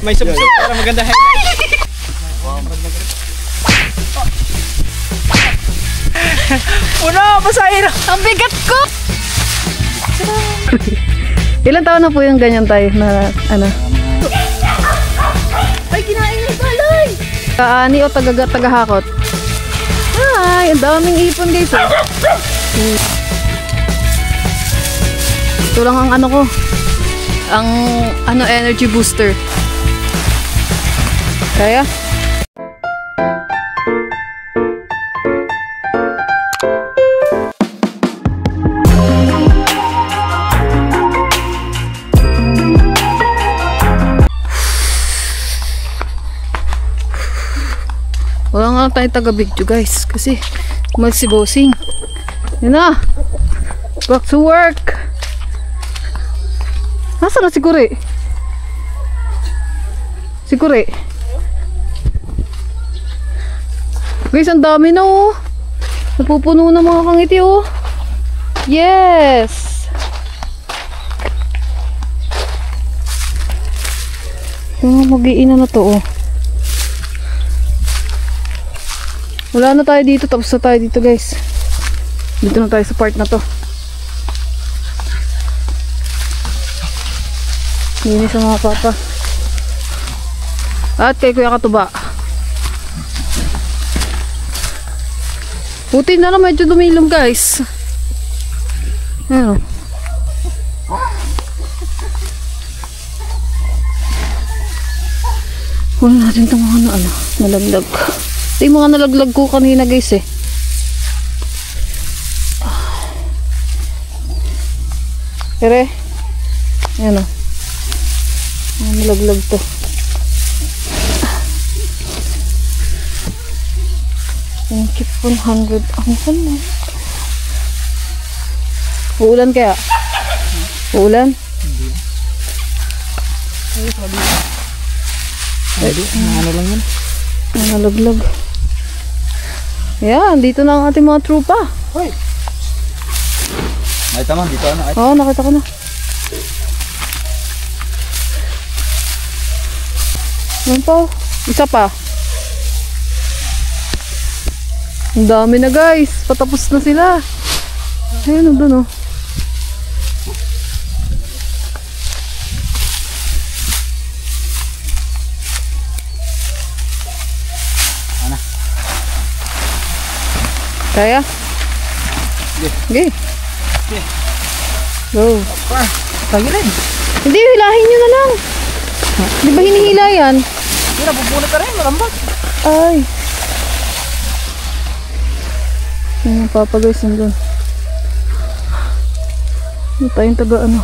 May subsub para maganda highlight. Puno, basahin. Ang bigat ko! Ilan taon na po yung ganyan tayo na ano? Ay, kinain ng balay! Kaani o tagahakot? Ay, ang daming ipon guys. Ito lang ang ano ko. Ang ano energy booster. Kaya? Wala nga tayo taga-video guys kasi umalis si bossing. Yun na. Back to work. Nasaan na si Kuri? Si Kuri. Guys, ang dami na oh. Napupuno na mga kangiti oh. Yes. Mag-iina na to oh. Wala na tayo dito, tapos na tayo dito guys. Dito na tayo sa part na to. Linis sa mga papa. At kay Kuya Katuba. Puti na lang, medyo dumilom guys. Ayan o. Kunin natin itong mga nalaglag. Ito yung mga nalaglag ko kanina guys eh. Pero ayan o. Nalaglag to. Thank you 100. Ang kala. Uulan kaya? Uulan? Hindi. Ano lang yun? Nalaglag. Ayan, dito na ang ating mga trupa. Hoy! Nakita mo, dito ano? Oo, nakita ko na. Ayan pa. Isa pa. Ang dami na guys. Patapos na sila. Ayan, doon oh. Kaya? Okay. Go. Tagilin. Hindi, hilahin nyo na lang. Di ba hinihila yan? Hindi, nabubunot ka rin. Marambat. Ay. Ayan, papa guys, nandun. Ano tayong taga ano?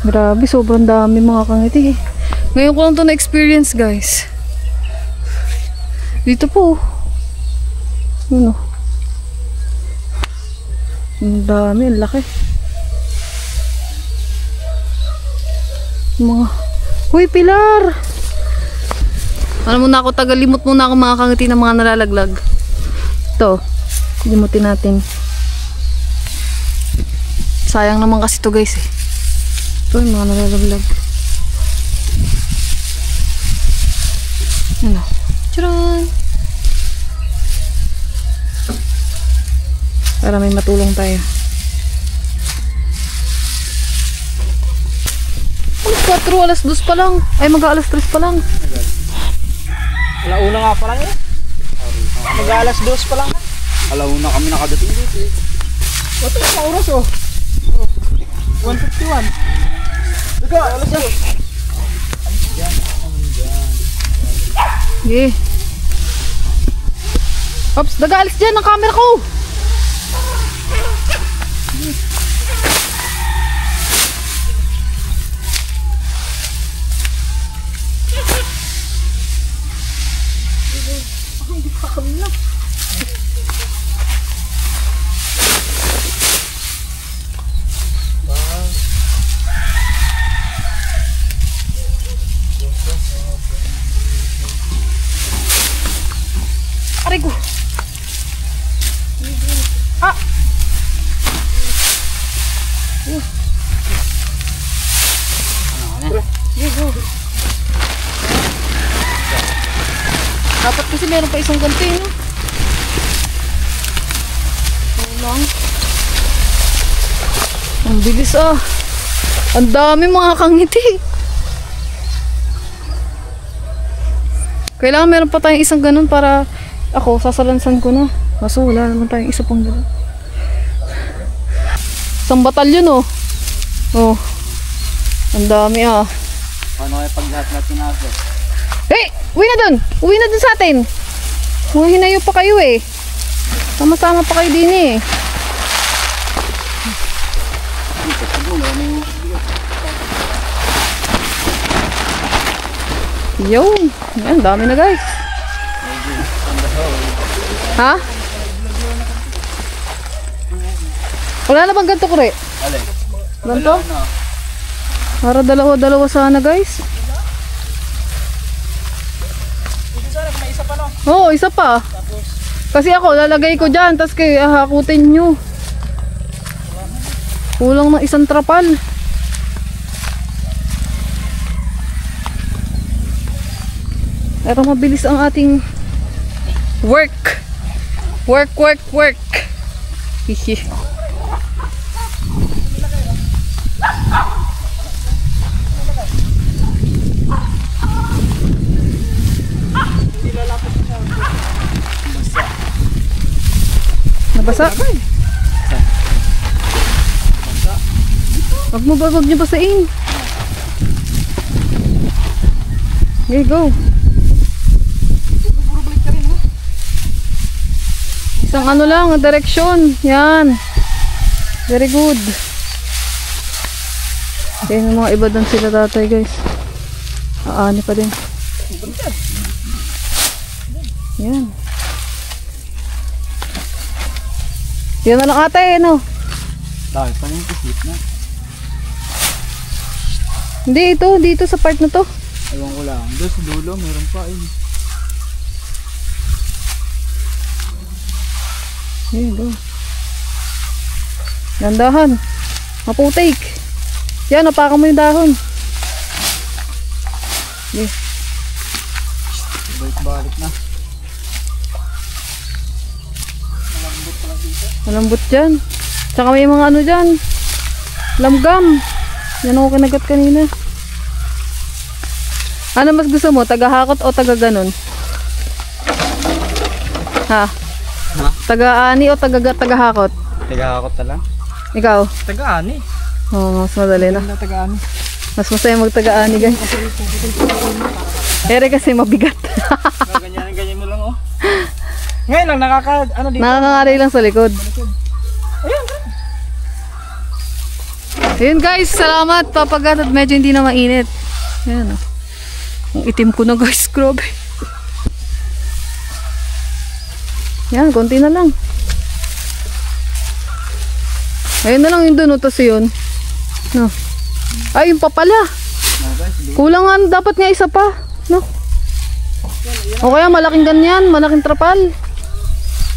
Grabe, sobrang dami mga kangiti eh. Ngayon ko lang ito na-experience guys. Dito po. Ano? Ang dami, ang laki. Mga... Uy, Pilar! Ano muna ako, tagalimot muna ako mga kangiti ng mga nalalaglag. Ito, limutin natin. Sayang naman kasi ito guys eh. Ito yung mga nalalaglag. Ano? Tcharan! Para may matulong tayo. Alas 4, alas 2 pa lang. Ay, mag-alas 3 pa lang. Alauna nga pa lang eh. Mag-alas 2 pa lang. Alauna kami nakadating dito eh. Ito yung oras oh. 1:51. Diga, alas 2. Okay. Ops, nag-aalis dyan ang camera ko. Aray ko. Dapat kasi meron pa isang ganito no? Lang. Ang bilis Ang dami mga kangiti. Kailangan meron pa tayong isang ganun para ako sasalansan ko na. Kaso wala naman tayong isa pang ganun. Isang batalyon Oh. Ang dami Paano kaya pag lahat natin natin? Hey! Uwi na dun! Uwi na dun sa atin! Mga hinayo pa kayo Sama-sama pa kayo din Yun! Yan, dami na guys. Ha? Wala na bang ganito kure? Alin? Ganito? Para dalawa-dalawa sana guys. Oo, isa pa. Kasi ako, lalagay ko dyan, tapos kayo hakutin nyo. Kulang ng isang trapal. Pero mabilis ang ating work. Work. Hihi. Nabasa? Wag nyo basain. Okay, go. Isang ano lang, direksyon. Yan. Very good. Okay, may mga iba doon sila tatay guys. Aani pa din. Yan. Yan na lang ate, Dahil pa yung kisip na. Hindi, dito sa part na to. Ewan ko lang. Doon sa dulo, meron pa Here you go. Gandahan. Maputik. Yan, napakan mo yung dahon. Okay. Balik na. Malambot dyan. Tsaka may mga ano dyan. Lamgam. Yan ako kinagat kanina. Ano mas gusto mo? Tagahakot o taga ganon? Ha? Taga-ani o tagahakot? Tagahakot na lang. Ikaw? Taga-ani. Oo, mas madali na. Taga-ani. Mas masaya mag-taga-ani guys. Ere kasi mabigat. Ganyan mo lang Ngayon lang dito. Nakakangari lang sa likod. Ayun guys, salamat papagat at medyo hindi na mainit. Ayan Ang itim ko na guys, grabe. Yan, konti na lang. Ayun na lang yung dun, tapos yun. No. Ay, yung pa pala. Kulang nga, dapat nga isa pa. No. O kaya malaking ganyan, malaking trapal.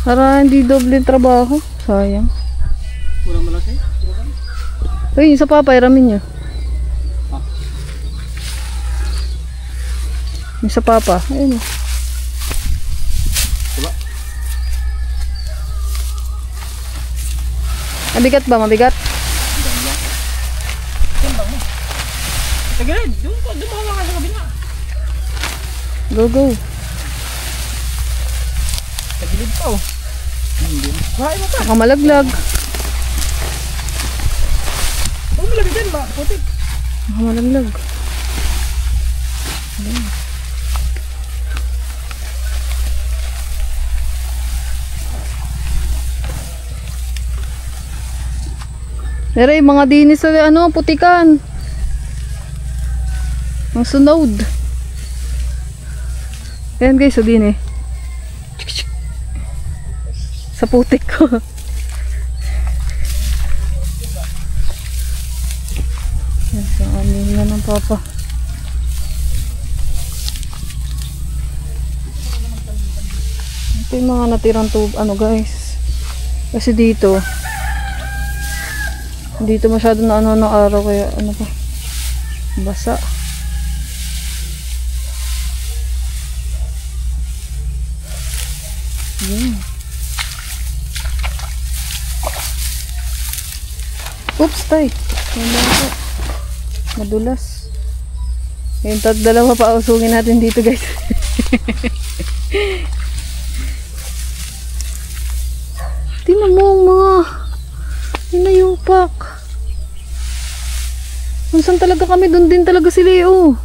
Para hindi doble trabaho. Sayang. Kulang malaki? Ay, isa pa, pairamin nyo. Isa pa. Ayun Mabigat ba? Mabigat? Tagalan, doon ka sa kabila. Go. Tagilid pa Bahay mo pa. Baka malaglag. Huwag malagay dyan ba? Putik. Baka malaglag. Pero yung mga dinis sa putikan. Ang sunod. Ayan guys, so din sa putik ko. Yan, sa anin na ng papa. Ito yung mga natirang guys. Kasi dito masyado na ng araw kaya pa basa. Yan. Oops, tay. Wala ako. Madulas. Yung dalawa pa usungin natin dito, guys. Tingnan mo ang mga inayupak. Kung saan talaga kami, doon din talaga si Leo.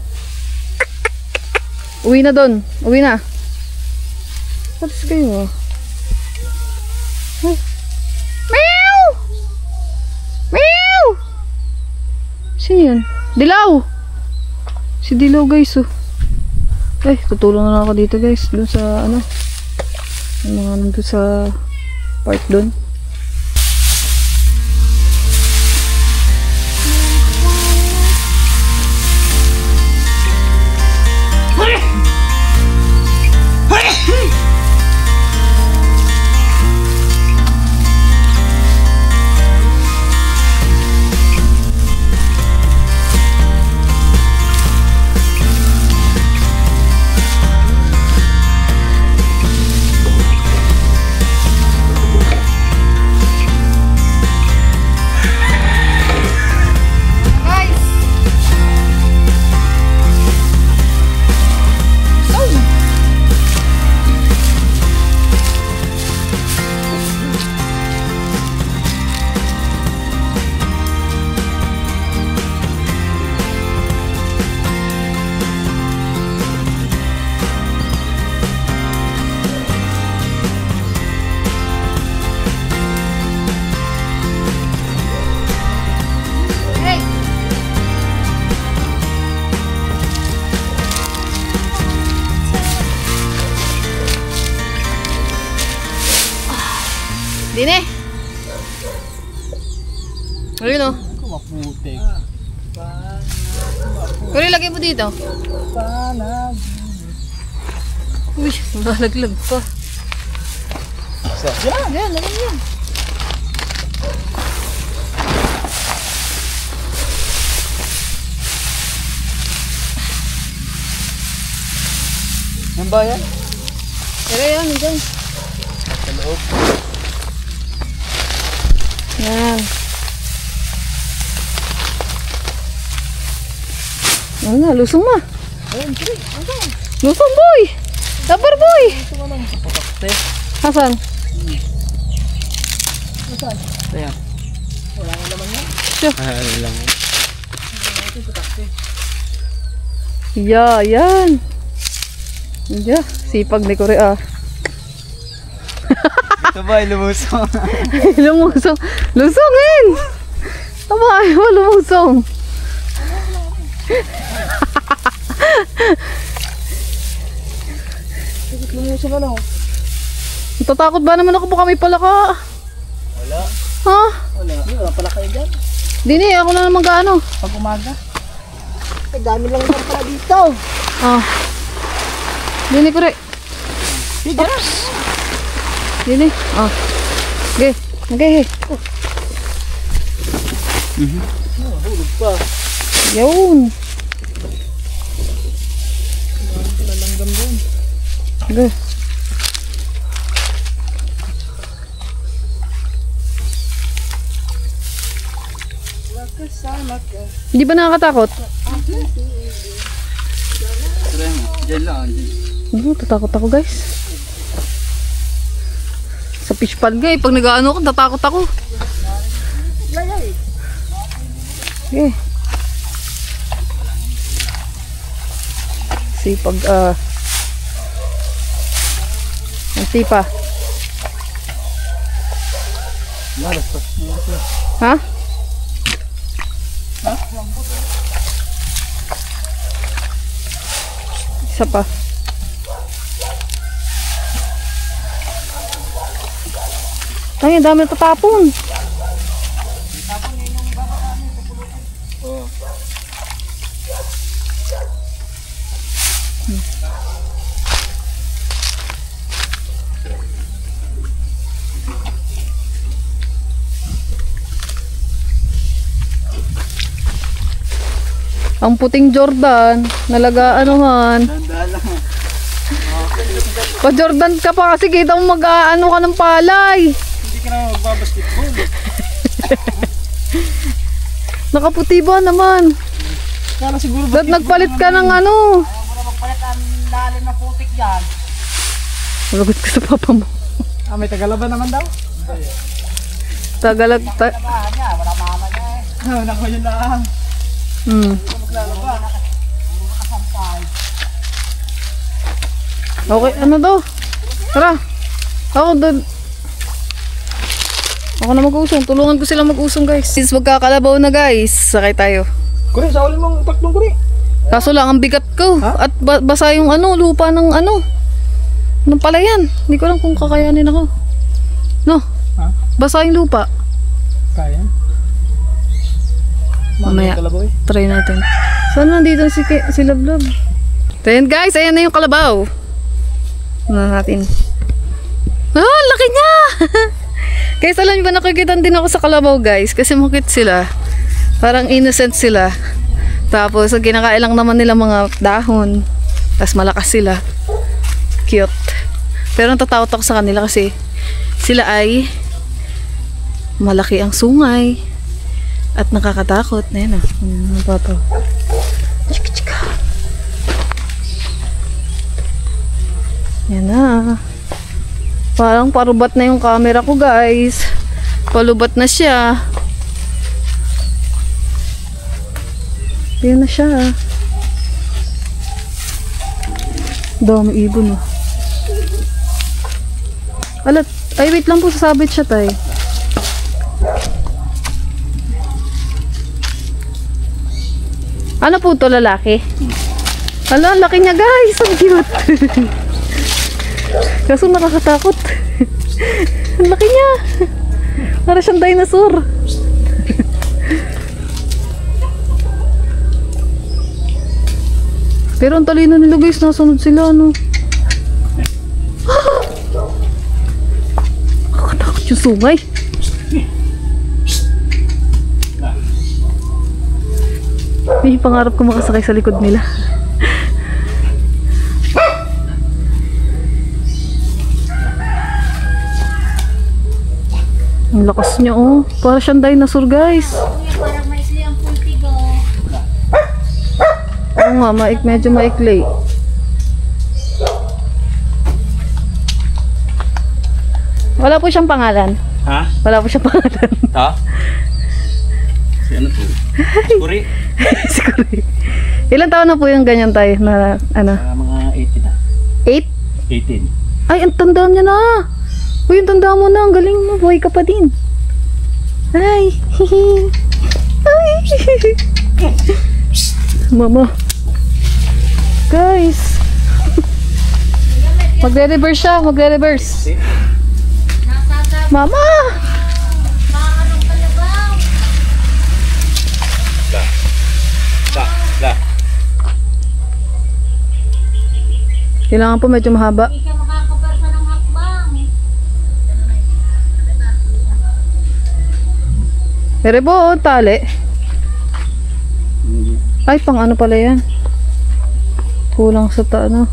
Uwi na doon. Uwi na. Alis kayo. Ay. Meow! Meow! Sino yun? Dilaw! Si Dilaw, guys, oh. Ay, tutulong na lang ako dito, guys. Doon sa, ano, yung mga nandun sa park doon. Dine. Ayun, oh. Maputik. Kuri, lagay mo dito. Uy, nalaglag pa. Yan, lagay mo yan. Yan ba yan? Pero yan, dyan. Sa loob. Yan. Ano na, lusong ma. Lusong, boy. Dabar, boy. Hasan? Ayan. Wala na naman yan. Ano lang. Yan. Yeah, sipag ni Korea. Ito ba, lumusong? Lumusong. Lusongin! Aba, ayaw mo lumusong. Lumusong ka na. Natatakot ba naman ako po kami pala ka? Wala. Ha? Wala pala kayo dyan. Dini, ako na naman gaano. Pag umaga. Ay, dami lang naman pala dito. Ah. Dini, Korea. Oops. Dini. Ah. Okay. Okay. Hulog pa. Yun. Nalanggam doon. Okay. Kasama ka. Hindi ba nakakatakot? Try mo. Diyan lang. Hindi, tatakot ako, guys. Sa fish pond, guys. Pag nag-ano ako, tatakot ako. Okay. Sipag, ang sipa. Ha? Isa pa. Ay, ang dami tatapon. Ang puting Jordan, nalaga anuhan. Danda lang. Pa-Jordan ka pa kasi kita mo mag-ano ka ng palay. Hindi ka na magbabasketball. Nakaputi ba naman? Kala siguro Ba't nagpalit ka ng ano? Wala magpalit ang lalim na putik dyan. Malagot ka sa papa mo. Ah, may tagalaban naman daw. Tagalag. Labahan niya, wala mama niya eh. Ah, naku yun lang. Maglalaban. Puro nakasampay. Okay, ano daw? Tara. Ako doon. Ako na mag-usong. Tulungan ko sila mag-usong, guys. Since magkakalabaw na, guys. Sakay tayo. Kuri, sa uli mong taklong kuri. Kaso lang, ang bigat ko. Ha? At basa yung ano, lupa ng ano. Ng palayan. Hindi ko lang kung kakayanin ako. No? Ha? Basa yung lupa. Kaya. Mamaya. Kalabaw eh. Try natin. Saan nandito si Lablab? So yun, guys, ayan na yung kalabaw. Ano natin? Ah, laki niya! Guys, alam niyo ba, nakikita din ako sa kalabaw, guys. Kasi makit sila. Parang innocent sila. Tapos, ang kinakain lang naman nila mga dahon. Tapos malakas sila. Cute. Pero natatakot ako sa kanila kasi sila ay malaki ang sungay. At nakakatakot. Ayan na. Ano pa to? Chika chika. Ayan na. Parang parubat na yung camera ko, guys. Palubat na siya. Ayan na siya. Dami ibon, oh. Alat. Ay, wait lang po. Sasabit siya, tay. Ano po to, lalaki? Ala, ang laki niya, guys. Ang cute. Kaso nakakatakot. Ang laki niya. Para siyang dinosaur. Pero ang talino nila, guys. Nasunod sila, ano. Nakakatakot yung sungay. May pangarap ko makasakay sa likod nila. Ang lakas niya, oh. Para siyang dinosaur, guys. Parang maisli ang pultig oh. Oo nga, medyo maikli. Wala po siyang pangalan. Ha? Wala po siyang pangalan. Ha? Si ano to? Kuri. Siguro. Ilan taon na po yung ganyan tayo na ano? Mga 18 na. 8? 18. Ay, ang tanda niya na. Uy, ang tanda mo na. Ang galing mo. Buhay ka pa din. Ay. Ay. Mama. Guys. Magre-reverse siya. Magre-reverse. Mama. Da. Kailangan po medyo mahaba. Hindi ka makakabarsa ng hakbang. Pero po, tali. Ay, pang ano pala yan? Kulang sa ano.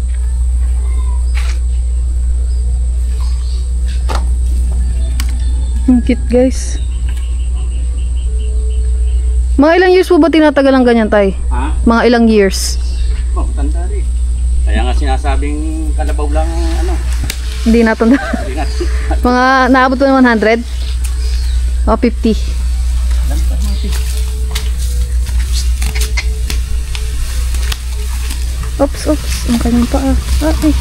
Ang cute, guys. Mga ilang years po ba tinatagal ang ganyan, tay? Ha? Mga ilang years? Oh, tanda rin. Kaya nga sinasabing kalabaw lang ano. Hindi natanda. Hindi na. Mga naabot po ng 100? O 50? Oops, oops. Ang kanyang paa. Ay.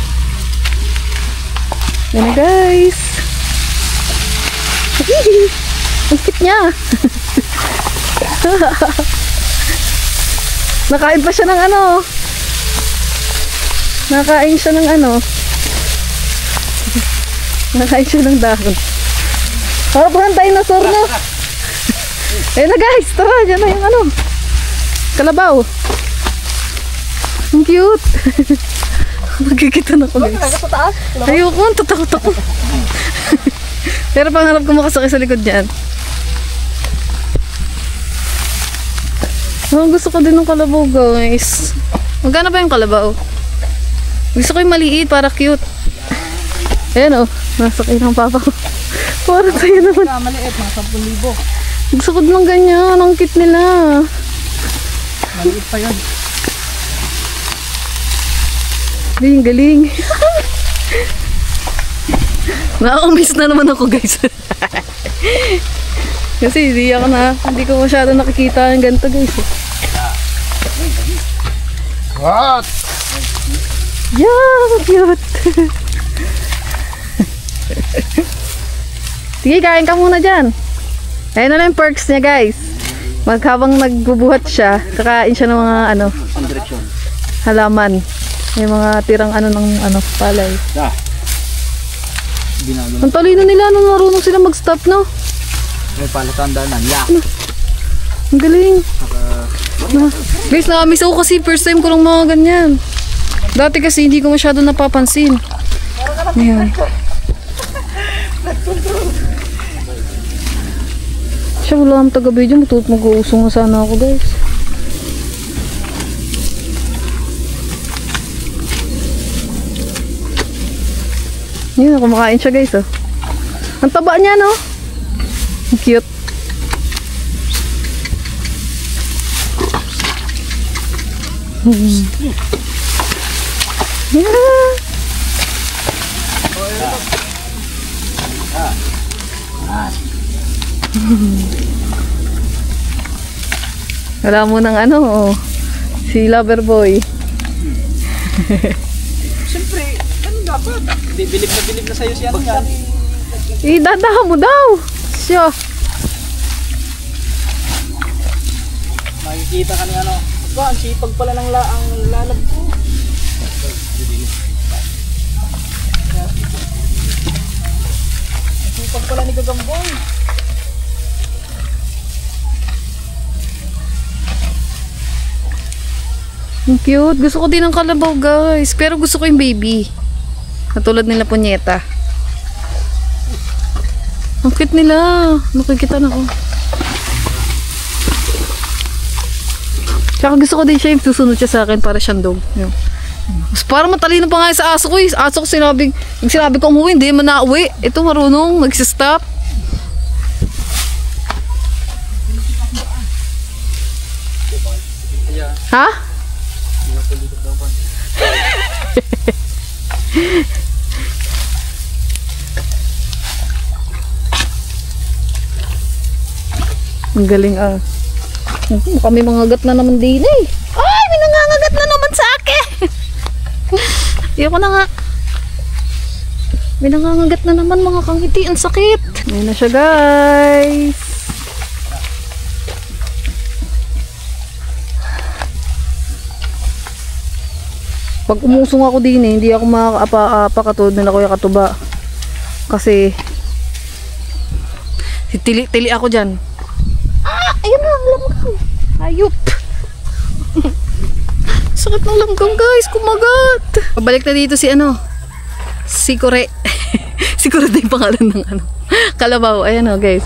Yan na, guys. Ang cute niya. Nakain pa siya ng ano. Nakain siya ng ano. Nakain siya ng dahon. Parang dinosaur na. Ayun na, guys. Tara, dyan na yung ano. Kalabaw. Ang cute. Magkikita na ko, guys. Ayoko, tatakot ako. Pero pangarap ko makasakay sa likod niyan. Oh, gusto ko din ng kalabaw, guys. Magkano ba yung kalabaw? Gusto ko yung maliit para cute. Ayan oh, nasa kayo ng papa ko. Parang sa'yo naman. Maliit, mga 10,000. Gusto ko ng ganyan, ang cute nila. Maliit pa yun. Galing, galing. Nakakamiss na naman ako guys. Kasi hindi ko masyado nakikita ng ganito guys. What? Yeah, cute. Sige, kain ka muna dyan. Ayun na lang yung perks niya guys. Habang nagbubuhat siya, kakain siya ng mga Ang direksyon. halaman. May mga tirang ng palay. Da. Binago. Ang talino nila nung marunong sila mag-stop, no? May palatandaan yak. Ang galing. Guys, nakamiss ako kasi first time ko lang mga ganyan. Dati kasi hindi ko masyado napapansin. Ayan. Siya, wala kang taga-video. Mag-uusong na sana ako guys. Yun, kumakain siya guys oh. Ang taba niya no? Ang cute. Yeah. Wala mo ng si Loverboy. Siyempre, ganun dapat. Bilib na sa'yo siya. Idadahan mo daw. Siya. Makikita ka ni ba, ang sipag pala ng lalab ko. Ang sipag pala ni Gagamboy. Ang cute. Gusto ko din ng kalabaw guys. Pero gusto ko yung baby. Katulad nila punyeta. Ang cute nila. Nakikita na ko. Tsaka gusto ko din siya yung susunod siya sa akin para siyang dog. Yun. Mas para matalino pa nga sa aso ko. Aso ko sinabi ko umuwi, hindi man nauwi. Ito marunong, nagsistop. Ha? Ang galing kami mangagat na naman din eh. Ay, may nangangagat na naman sa akin. Ayoko na nga. May nangangagat na naman mga kangiti. Ang sakit. Ayun na siya guys. Pag umusong ako din eh, hindi ako makakaapa-apa katulad nila Kuya Katuba. Kasi tili ako dyan. Ayun na, langgam. Ayup. Sakit ng langgam guys, kumagat. Pabalik na dito si Kore. Si Kore na yung pangalan ng kalabaw. Ayan guys.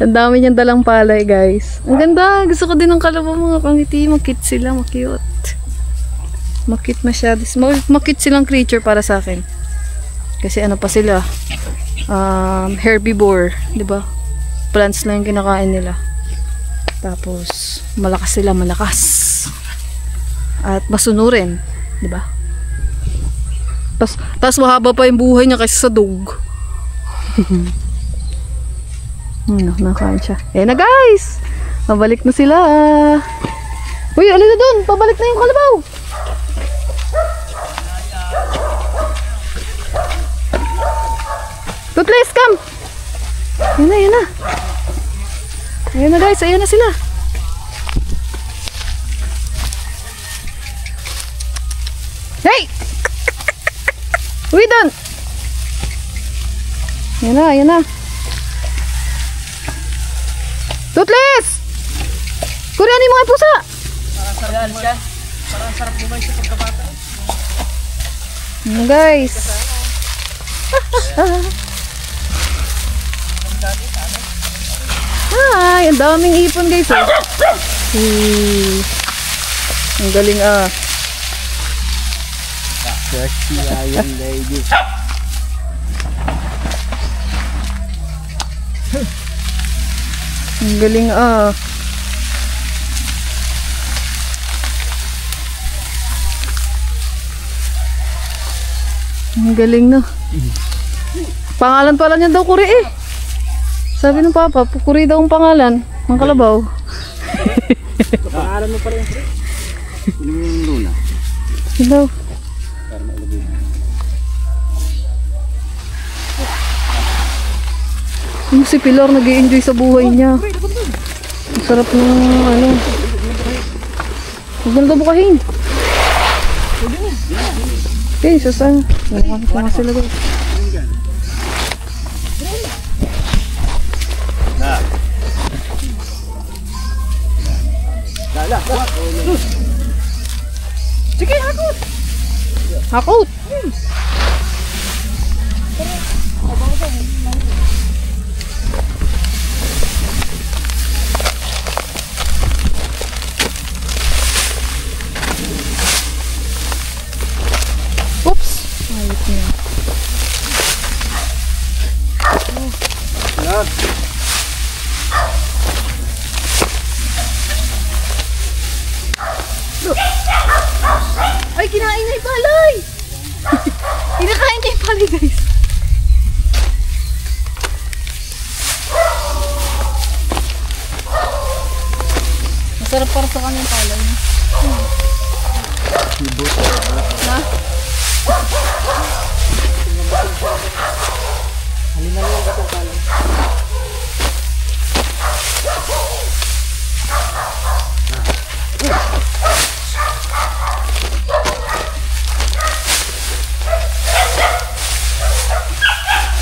Ang dami niyang dalang palay guys. Ang ganda, gusto ko din ng kalabaw mga kangiti. Makit sila, makute. Makit masyado. Makit silang creature para sa akin. Kasi pa sila. Herbivore, 'di ba? Plants lang yung kinakain nila. Tapos malakas sila, malakas. At masunurin, 'di ba? Tapos mahaba pa yung buhay niya kaysa sa dog. Nakain siya. Na guys! Pabalik na sila. Uy, alin na dun? Pabalik na yung kalabaw. Toothless, come! Ayan na. Ayan na guys, ayan na sila. Hey! Uy, doon! Ayan na. Toothless! Kurian yung mga pusa! Parang siya. Parang sarap bumay sa pagkabata. Ayan guys. Ay, ang daming ipon guys. Ang galing Ayan, lady. Ang galing ah. Ang galing no. Pangalan pala niya daw Kuri eh. Sabi ng papa, Kuri daw ang pangalan ng kalabaw. Pangalan mo pa rin. Ano yung luna? Daw. Yung si Pilar nag-i-enjoy sa buhay niya. Ang sarap ng ano. Huwag mo na bukahin. Okay, sasama. Nakakit na sila doon. Sige, hakot. Hakot! Oops! Ayot niya. Ay, kinain niya yung palay! Kinakain niya yung palay, guys. Masarap para sa kanya yung palay. Ha? Halina lang ka itong kalan.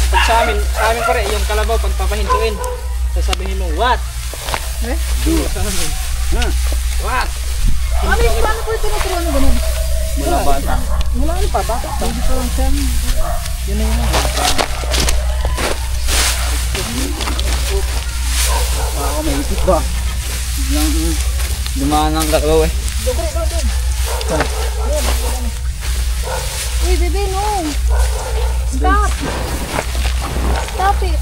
Pag sa amin pare, yung kalabaw pag papahintuin, sasabihin mo, what? Eh? Do. Sa amin. What? Paano po ito naturuan na ganun? Mula bata. Wala ano pa, bata pa. Hindi pa lang siya. Yun na yun. Ako may ipit ba? Biglang dumaan ng kalabaw eh. Uy, bebe, no! Stop! Stop it!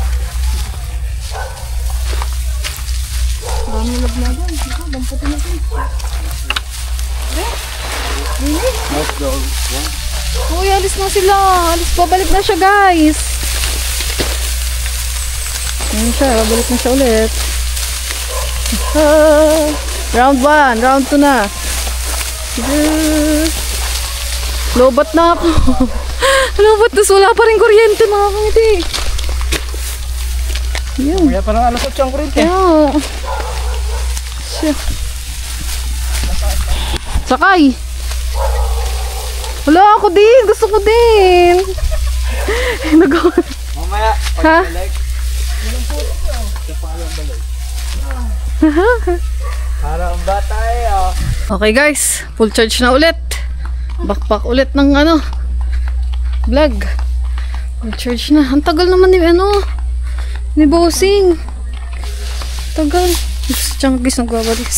Dami laglagan. Ito, damputin natin. Really? Let's go. Uy, alis na sila. Alis, babalik na siya, guys. Ayan siya, babalik na siya ulit. Ah, round 1, round 2 na. Lobat na ako. Lobat na, wala pa rin kuryente, mga kangiti. Yan. Kaya parang alas 8 ang kurente. Yeah. Siya. Sakay. Wala ako din. Gusto ko din. Mamaya, Ha? Para ang bata eh. Okay guys, full charge na ulit. Backpack ulit ng ano vlog. Full charge na. Ang tagal naman ni ni bossing. Tagal. Gusto Chunkies nagwabalik.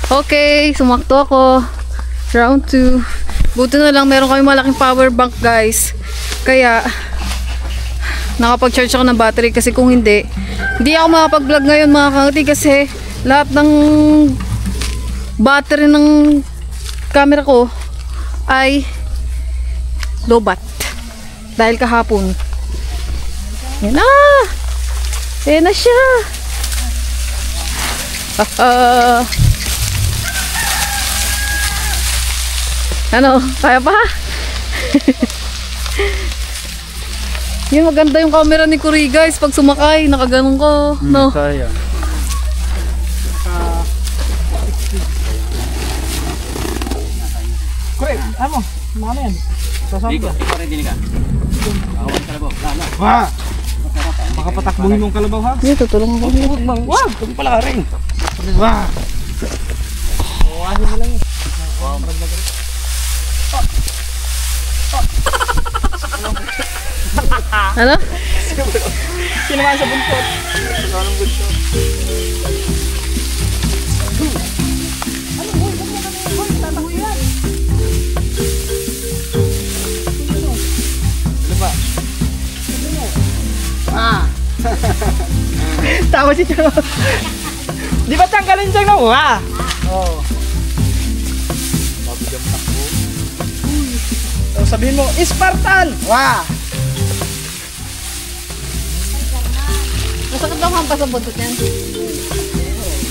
Okay, sumakto ako. Round 2. Buti na lang meron kami malaking power bank guys. Kaya nakapag-charge ako ng battery kasi kung hindi ako makapag-vlog ngayon mga kangati kasi lahat ng battery ng camera ko ay lobat dahil kahapon. Yan na! Yan na siya! Ano? Kaya pa? Yung maganda yung camera ni Kuri guys pag sumakay, nakaganon ko. No? Kaya. Correct. Ano? Mga yan. Sasama Diko, ka. ikaw rin din ka. Awan kalabaw. Lala. Wah! Baka patakbuhin mong kalabaw ha? Hindi, tutulungan ko. Wah! Ito pala ka rin. Wah! Wawahin mo lang yun. Ano? Sinaman sa buntot. Sinaman ng buntot. Tawa si Chang. Di ba Chang galing Chang mo ha? Oo. Mabigyan mo takbo. So, sabihin mo, Spartan! Wah! Masakit daw hampas ang buntot niyan.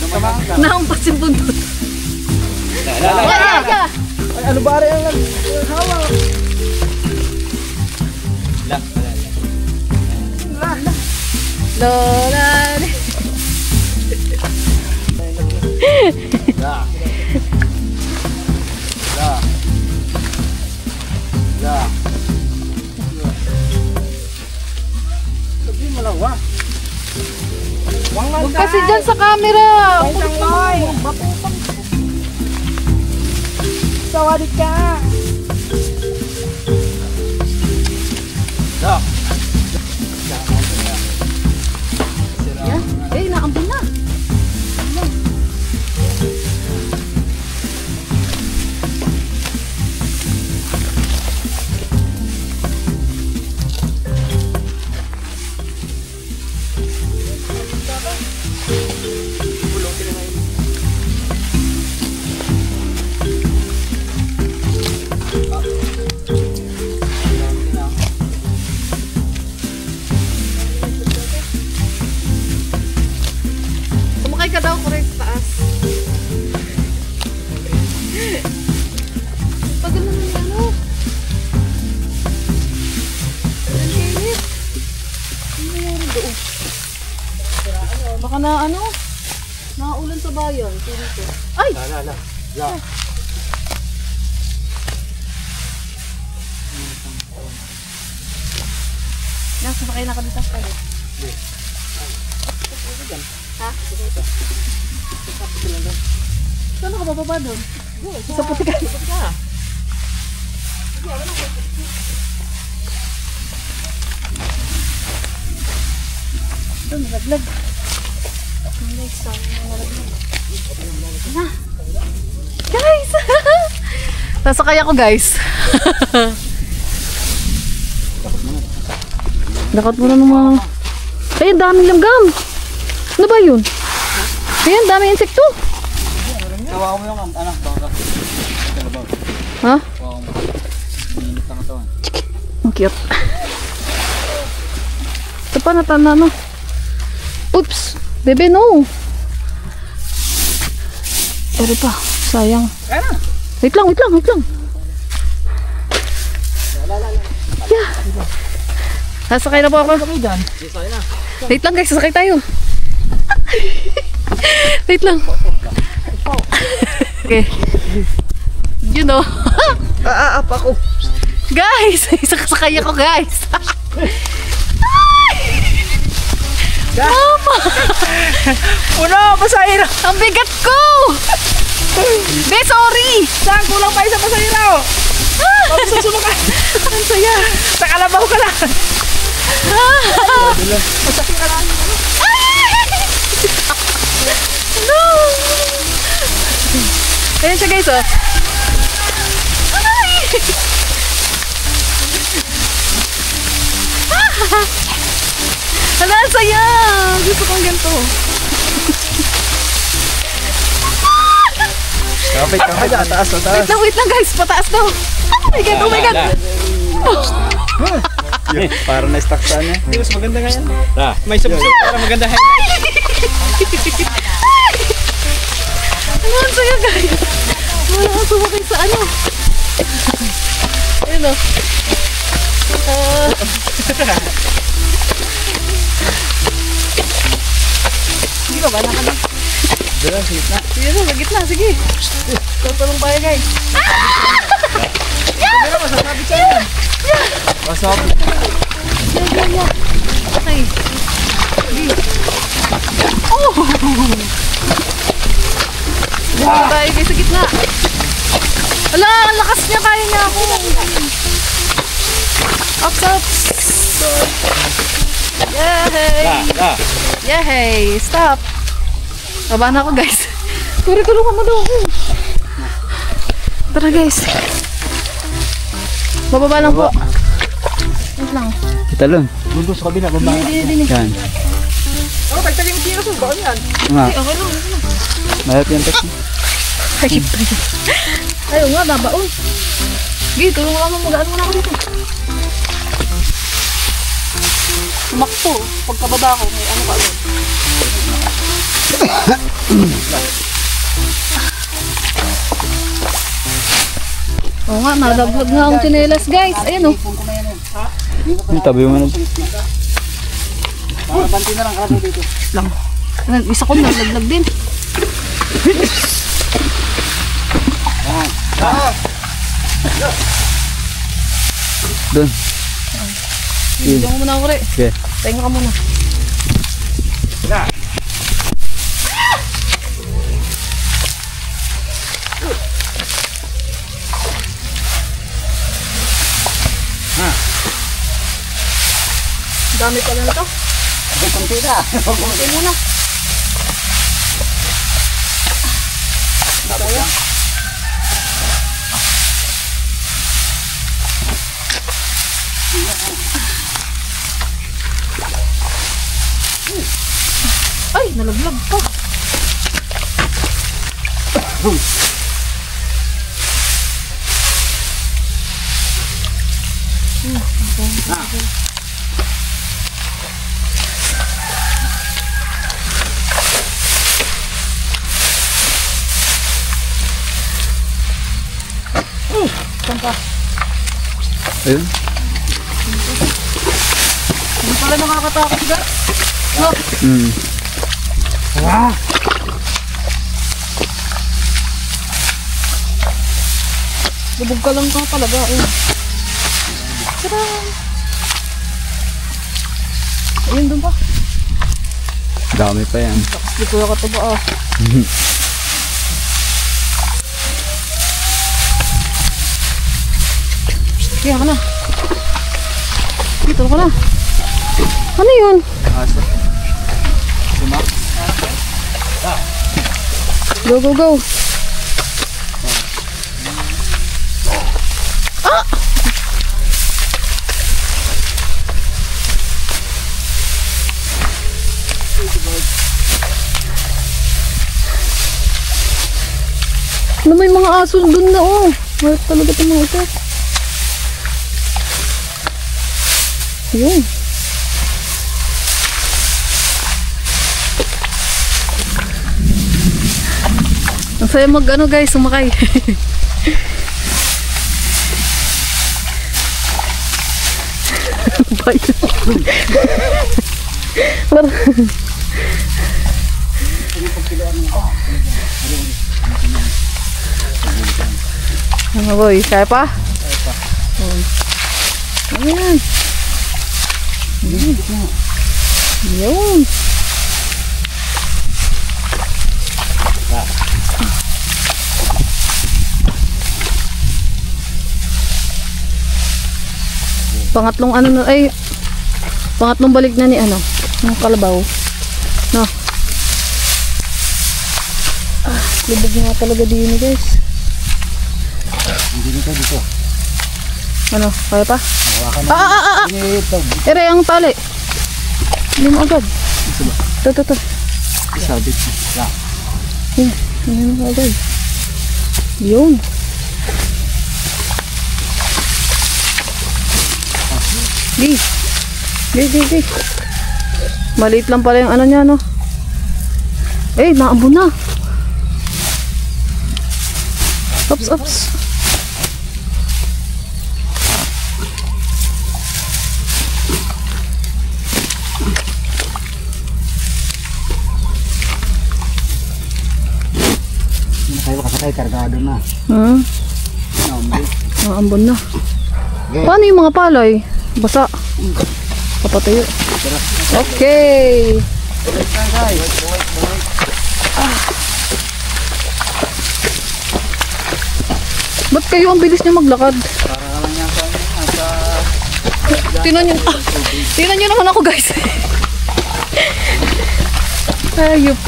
Tama ka. Nahampas yung buntot. Ay, ano ba rin ang hawak? Lola. Sabihin mo lang, wah. Huwag kasi dyan sa camera. Sawadit ka! Eh, naambun na. Sumakay ka daw, correct, taas. Pagod naman yung ano. Ang kainit. Ano nangyari doon? Baka na ano? Nakaulan sa bayan. Dito. Ay! Nasa sakay na ka dito sa ha? Saan ka bababa doon? Sa putikan. Ito, nalaglag. Guys! Nasakay ako, guys. Dakat mo na naman. Ay, ang daming langgam. Ano ba yun? Ayan, daming insekto. Kawawa mo yung anak, baka. Kalabaw. Ha? Kawawa mo. Minit ang katawan. Ang cute. Ito pa natanda, no? Oops! Bebe, no! Eri pa, sayang. Wait lang. Yeah. Sasakay na po ako. Wait lang guys, sasakay tayo. Wait lang. Okay. You know. Apa ko. Guys, sasakay ako guys. Mama! Uno, pasahero! Ang bigat ko! Be, sorry! Saan? Kulang pa isa pasahero! Susunod ka! Ang saya! Sa kalabaw ka lang! Masakit ka lang! No! Ayan siya guys, oh. Ay! Hala, ang saya! Gusto kong ganito. Kapit. Taas. Wait lang guys, pataas daw. Oh my god! Para na-stuck sa niya. Hindi, mas maganda nga yan. May subsub para maganda highlight. Ano, ang saya guys! Wala kang sumakay sa ano. Ayun o. Hindi ka ba? Nakalang. Dala, sa gitna. Sige na, sa gitna. Sige. Tutulong tayo guys. Pero masasabit sa yan. Masabi. Yeah. Okay. Sige. Oh! Dito tayo guys sa gitna. Wala, ang lakas niya. Kaya niya ako. Ups. Yay! Yay! Stop! Baba na ako guys. Tulungan mo daw ako. Tara guys. Bababa lang po. Wait lang. Kita lang. Doon sa kabila, baba. Dini. Yan. tagtagin mo siya sa baon yan. Nga. Ay, okay lang. Mayat yan tas. Ay, ayaw nga, nabaon. Sige, tulungan mo, magaan mo na ako dito. Sumakto, pagkababa ko, may ano ka agad. Oo nga, nalaglag nga ang tsinelas guys. Ayan o. Tabi mo na. Banti na lang kami dito. Lang. Isa ko nalaglag din. Doon. Bigyan mo muna ako rin. Okay. Tayo ka muna. Dami pala na to. Kunti na. Kunti muna. Tayo. Ay, nalaglag pa. Saan pa? Ayun. Hindi pala nakakatakot ka. No? Hmm. Bubog ka lang ka talaga. Tara! Ayun doon pa. Dami pa yan. Di ko ka ba ah. Kaya ka na. Dito ka na. Ano yun? Asa. Sumak. Go, go, go. Ah! Ano, may mga aso dun na oh. Mahal talaga itong mga ito. Yun. Ang saya mag ano guys, sumakay. Ano boy, kaya pa? Kaya pa. Ayan. Yun. Pangatlong ano na ay pangatlong balik na ni ano ng kalabaw. No. Libog nga talaga din guys. Hindi nito dito. Ano, kaya pa? Ito. Ere ang tali. Hindi mo agad. Ito. Sabit. Hindi mo agad. Yun. Di. Maliit lang pala yung ano niya, no? Eh, naambon na. Ops. Kayo kasakay, kargado na. Naambon na. Paano yung mga palay? Basa. Papatayo. Okay. Ba't kayo ang bilis niyo maglakad? Tingnan niyo naman ako guys. Ayup.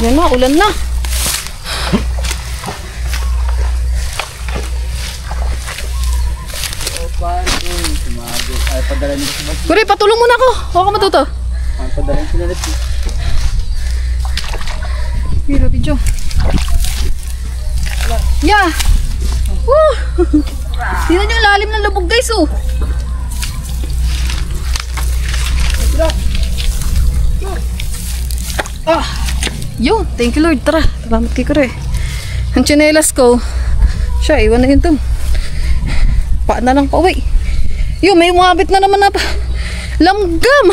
Yan na, ulan na. Ay, padala nito sa bag. Kuri, patulong muna ako. Huwag ka matuto. Ay, padala nito na rin. Video, video. Yeah. Woo! Tingnan nyo yung lalim ng lubog guys oh. Ah. Yo, thank you Lord. Tara, salamat kay Kure. Ang tsinelas ko. Siya, iwan na yun to. Paan na lang pauwi. Yo, may umabit na naman na pa. Langgam.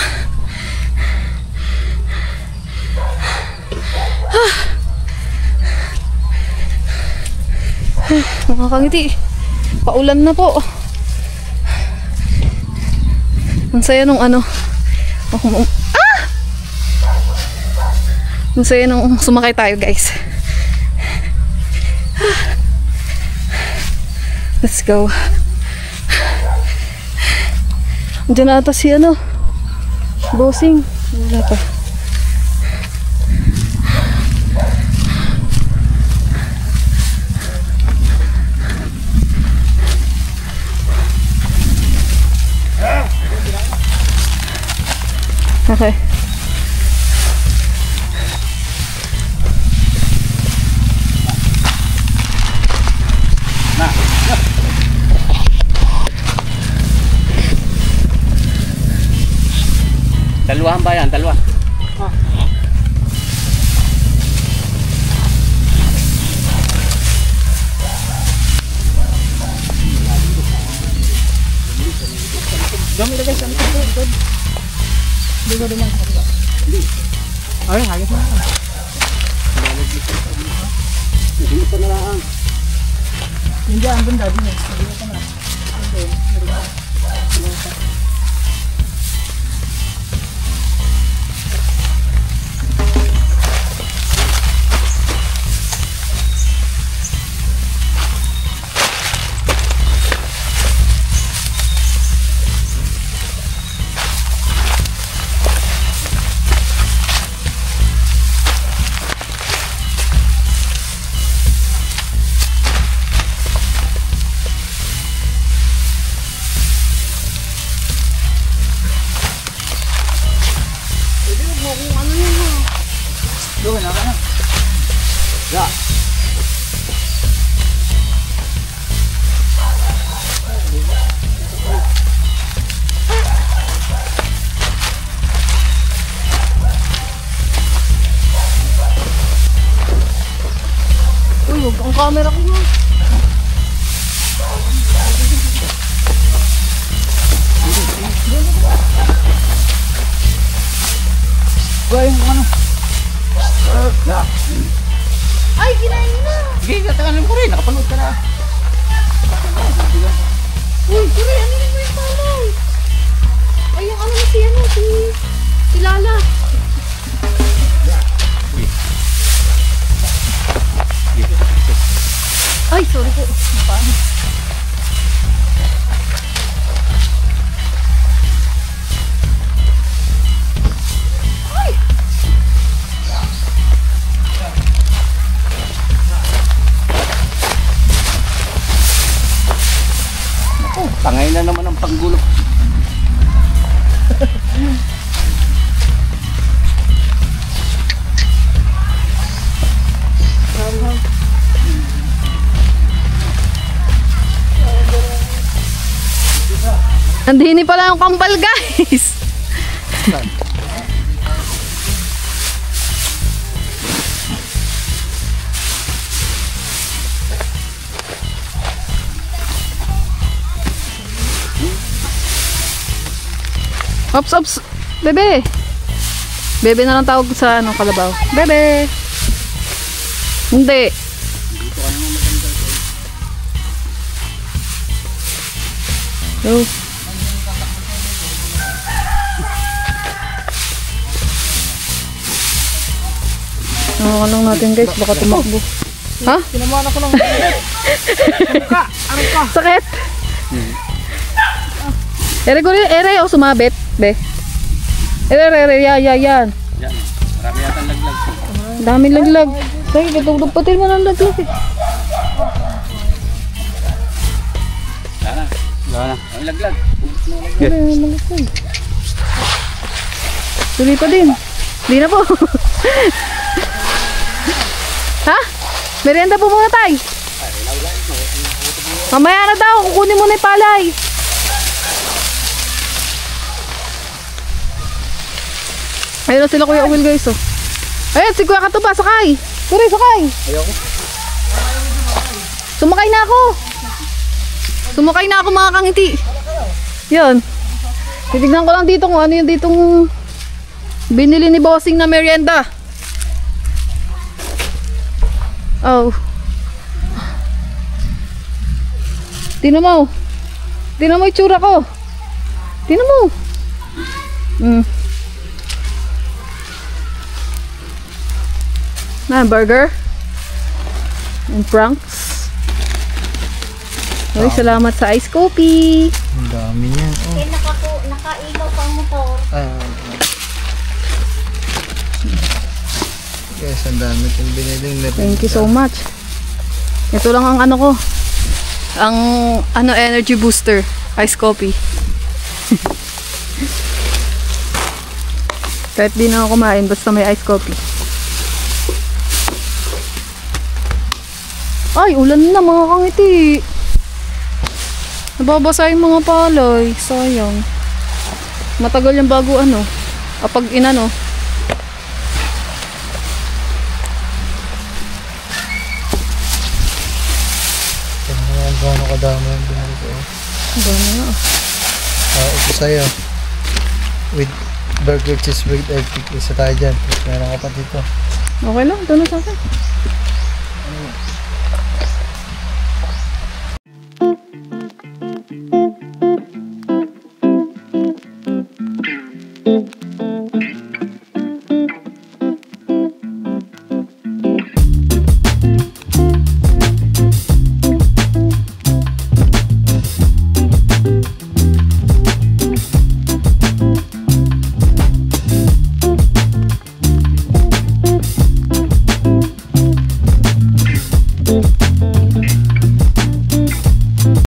Nakakangiti. Paulan na po. Ang saya nung ano. Ang saya nung sumakay tayo guys. Let's go. Diyan na ata si ano. Bossing. Wala pa. Okay. Dalawa ang bayan, dalawa. Dami na guys, ang ito. Dito din yan. Ay, hagis na. Dito na lang. Hindi ang bunda din eh. Dito na. Doon na ka na. Ya. Uy, huwag ang camera ko nga. Gawin mo ano? Ya. Ay, kinain na. Sige, tatanganin ko rin. Nakapanood ka na. Uy, Kure, ano yung may palaw? Ay, yung ano na si ano, si Lala. Ay, sorry po. Paano? Tangay na naman ang panggulo. Nandini pala yung kambal guys. Ops, ops. Bebe. Bebe na lang tawag sa ano, kalabaw. Bebe. Hindi. Oh. Nawakan lang natin guys, baka tumakbo. Ha? Tinamaan ako ng arangka, arangka. Sakit? Ere ko rin, ere o sumabit, be. Ere, yan. Yan. Marami yata laglag. Daming laglag. Sige, katugtugpatin mo ng laglag eh. Wala na. Ang laglag. Wala yung laglag. Tuloy pa din. Di na po. Ha? Merienda po muna tayo. Mamaya na daw. Kukunin mo na yung palay. Ayun na sila Kuya Will guys oh. Ayun si Kuya Katuba sakay. Turi sakay. Ayoko. Sumakay na ako. Sumakay na ako mga kangiti. Yun. Titignan ko lang dito kung ano yung ditong binili ni Bossing na merienda. Oh. Tingnan mo. Tingnan mo yung tsura ko. Tingnan mo. Na, burger. And pranks. Uy, salamat sa ice coffee. Ang dami niyan. Oh. Eh, nakailaw pa ang motor. Guys, ang dami kong biniling na rin. Thank you so much. Ito lang ang ano ko. Ang ano energy booster. Ice coffee. Kahit di na ako kumain, basta may ice coffee. Ay, ulan na mga kangiti. Nababasa yung mga palay. Sayang. Matagal yung bago ano. Kapag inano. Gano'n kadami ang binili ko. Dami nga. Ito sa'yo. With burger cheese with egg. Isa tayo dyan. Meron ka pa dito. Okay lang, doon na sa akin.